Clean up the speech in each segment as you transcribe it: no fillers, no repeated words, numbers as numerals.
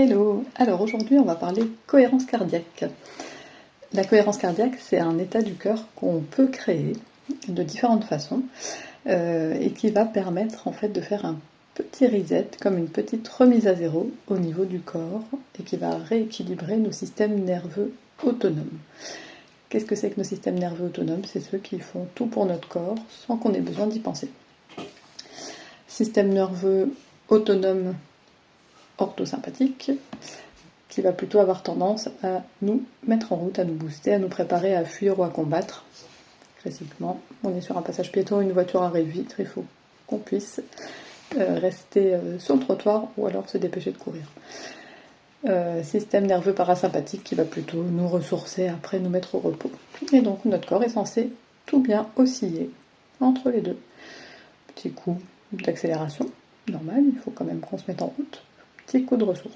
Hello! Alors aujourd'hui on va parler cohérence cardiaque. La cohérence cardiaque c'est un état du cœur qu'on peut créer de différentes façons et qui va permettre en fait de faire un petit reset, comme une petite remise à zéro au niveau du corps et qui va rééquilibrer nos systèmes nerveux autonomes. Qu'est-ce que c'est que nos systèmes nerveux autonomes? C'est ceux qui font tout pour notre corps sans qu'on ait besoin d'y penser. Système nerveux autonome orthosympathique, qui va plutôt avoir tendance à nous mettre en route, à nous booster, à nous préparer à fuir ou à combattre. Classiquement, on est sur un passage piéton, une voiture arrive vite, il faut qu'on puisse rester sur le trottoir ou alors se dépêcher de courir. Système nerveux parasympathique qui va plutôt nous ressourcer après nous mettre au repos. Et donc notre corps est censé tout bien osciller entre les deux. Petit coup d'accélération, normal, il faut quand même qu'on se mette en route. Petit coup de ressources.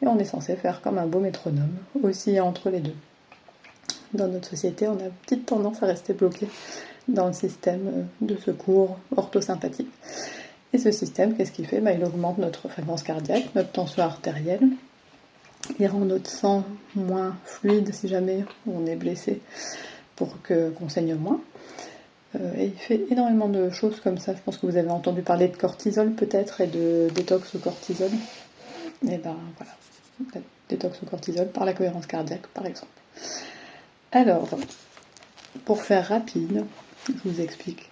Et on est censé faire comme un beau métronome, osciller entre les deux. Dans notre société, on a une petite tendance à rester bloqué dans le système de secours orthosympathique. Et ce système, qu'est-ce qu'il fait? Il augmente notre fréquence cardiaque, notre tension artérielle. Il rend notre sang moins fluide si jamais on est blessé pour qu'on saigne moins. Et il fait énormément de choses comme ça. Je pense que vous avez entendu parler de cortisol peut-être et de détox au cortisol. Et ben voilà, détox au cortisol par la cohérence cardiaque par exemple. Alors, pour faire rapide, je vous explique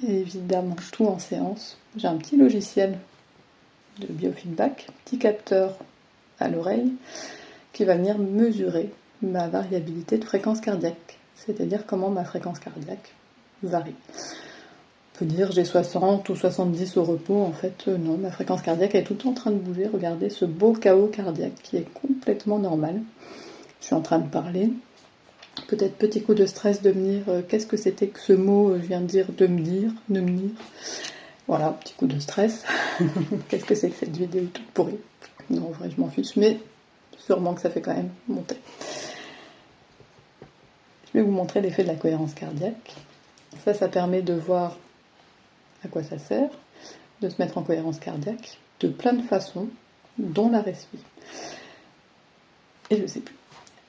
évidemment tout en séance. J'ai un petit logiciel de biofeedback, petit capteur à l'oreille qui va venir mesurer ma variabilité de fréquence cardiaque, c'est-à-dire comment ma fréquence cardiaque varie. On peut dire j'ai 60 ou 70 au repos, en fait non, ma fréquence cardiaque est tout le temps en train de bouger. Regardez ce beau chaos cardiaque qui est complètement normal. Je suis en train de parler. Peut-être petit coup de stress de me dire qu'est-ce que c'était que ce mot, je viens de dire de me dire. Voilà, petit coup de stress. Qu'est-ce que c'est que cette vidéo toute pourrie? Non, en vrai, je m'en fiche, mais sûrement que ça fait quand même monter. Je vais vous montrer l'effet de la cohérence cardiaque. Ça permet de voir à quoi ça sert, de se mettre en cohérence cardiaque de plein de façons, dont la respi. Et je sais plus.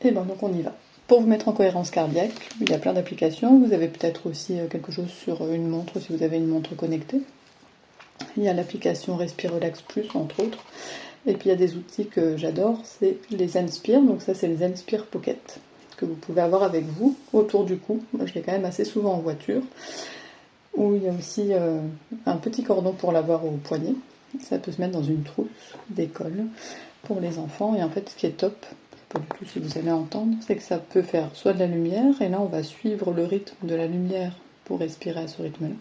Et ben donc on y va. Pour vous mettre en cohérence cardiaque, il y a plein d'applications. Vous avez peut-être aussi quelque chose sur une montre, si vous avez une montre connectée. Il y a l'application Respirelax Plus, entre autres. Et puis il y a des outils que j'adore, c'est les Zenspire. Donc ça, c'est les Zenspire Pocket, que vous pouvez avoir avec vous, autour du cou. Moi, je l'ai quand même assez souvent en voiture. Où il y a aussi un petit cordon pour l'avoir au poignet. Ça peut se mettre dans une trousse d'école pour les enfants. Et en fait, ce qui est top, pas du tout si vous allez entendre, c'est que ça peut faire soit de la lumière, et là on va suivre le rythme de la lumière pour respirer à ce rythme-là,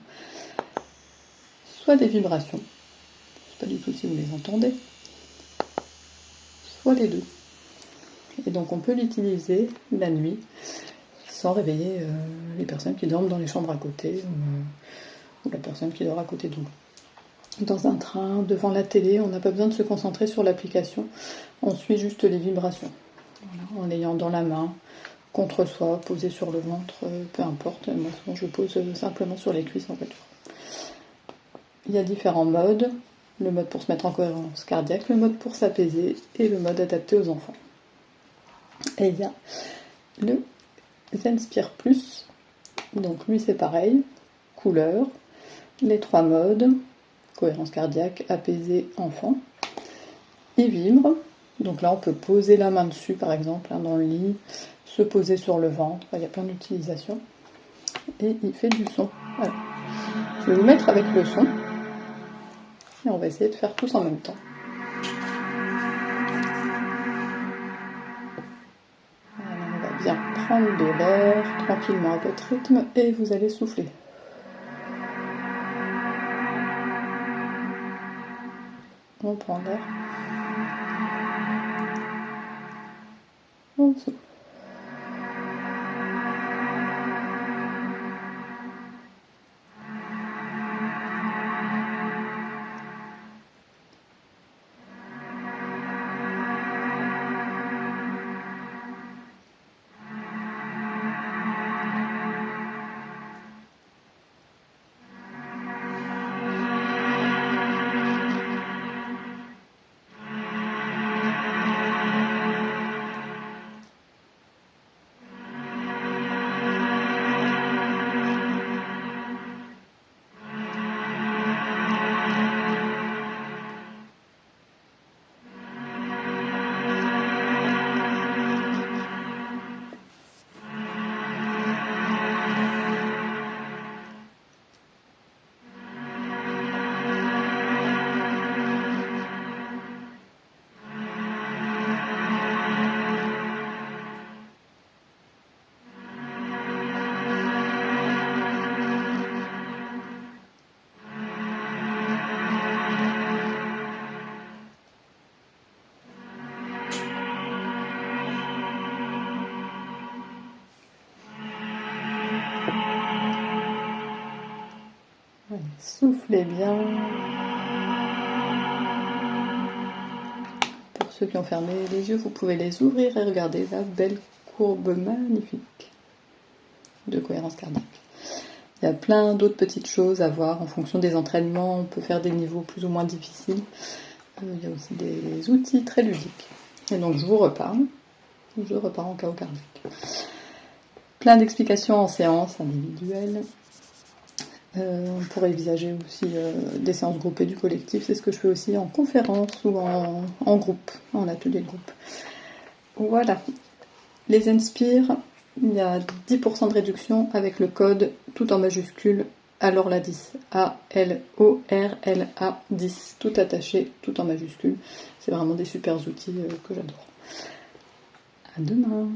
soit des vibrations, je sais pas du tout si vous les entendez, soit les deux. Et donc on peut l'utiliser la nuit sans réveiller les personnes qui dorment dans les chambres à côté ou la personne qui dort à côté de vous. Dans un train, devant la télé, on n'a pas besoin de se concentrer sur l'application, on suit juste les vibrations. Voilà, en l'ayant dans la main, contre soi, posé sur le ventre, peu importe. Moi, souvent, je pose simplement sur les cuisses en voiture. Il y a différents modes. Le mode pour se mettre en cohérence cardiaque, le mode pour s'apaiser et le mode adapté aux enfants. Et il y a le Zenspire Plus. Donc lui, c'est pareil. Couleur, les 3 modes. Cohérence cardiaque, apaisé, enfant. Il vibre. Donc là, on peut poser la main dessus, par exemple, dans le lit, se poser sur le ventre. Il y a plein d'utilisations. Et il fait du son. Voilà. Je vais vous mettre avec le son. Et on va essayer de faire tous en même temps. Voilà, on va bien prendre de l'air tranquillement à votre rythme et vous allez souffler. On prend l'air. On souffle. Soufflez bien. Pour ceux qui ont fermé les yeux, vous pouvez les ouvrir et regarder la belle courbe magnifique de cohérence cardiaque. Il y a plein d'autres petites choses à voir en fonction des entraînements. On peut faire des niveaux plus ou moins difficiles. Il y a aussi des outils très ludiques. Et donc je vous reparle. Je repars en chaos cardiaque. Plein d'explications en séance individuelle. On pourrait envisager aussi des séances groupées du collectif. C'est ce que je fais aussi en conférence ou en groupe, en atelier de groupe. Voilà. Les Inspire, il y a 10% de réduction avec le code tout en majuscule ALORLA 10. ALORLA 10. Tout attaché, tout en majuscule. C'est vraiment des super outils que j'adore. À demain.